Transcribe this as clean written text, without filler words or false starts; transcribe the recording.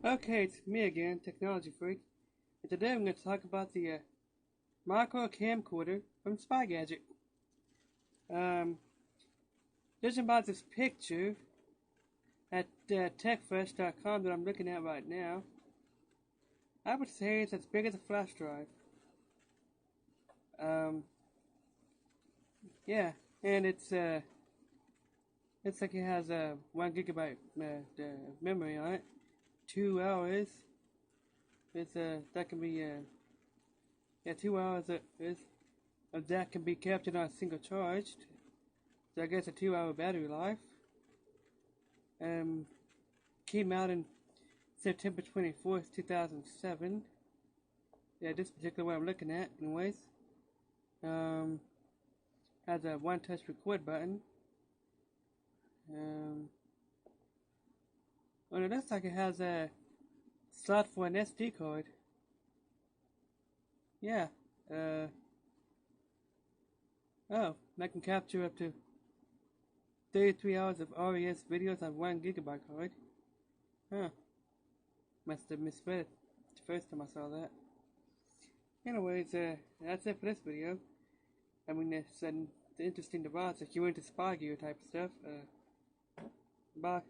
Okay, it's me again, Technology Freak, and today I'm going to talk about the micro camcorder from Spy Gadget. Judging by this picture at techfresh.com that I'm looking at right now, I would say it's as big as a flash drive. Yeah, and it's like it has 1 gigabyte memory on it, 2 hours. It's that can be 2 hours of that can be captured on a single charge. So I guess a 2 hour battery life. Came out in September 24th, 2007. Yeah, this particular one I'm looking at, anyways. Has a one-touch record button. Well, it looks like it has a slot for an SD card. Yeah. Oh, I can capture up to 33 hours of RES videos on 1 gigabyte card. Huh. Must have misread it the first time I saw that. Anyways, that's it for this video. I mean, it's an interesting device if you're into spy gear type stuff. Bye.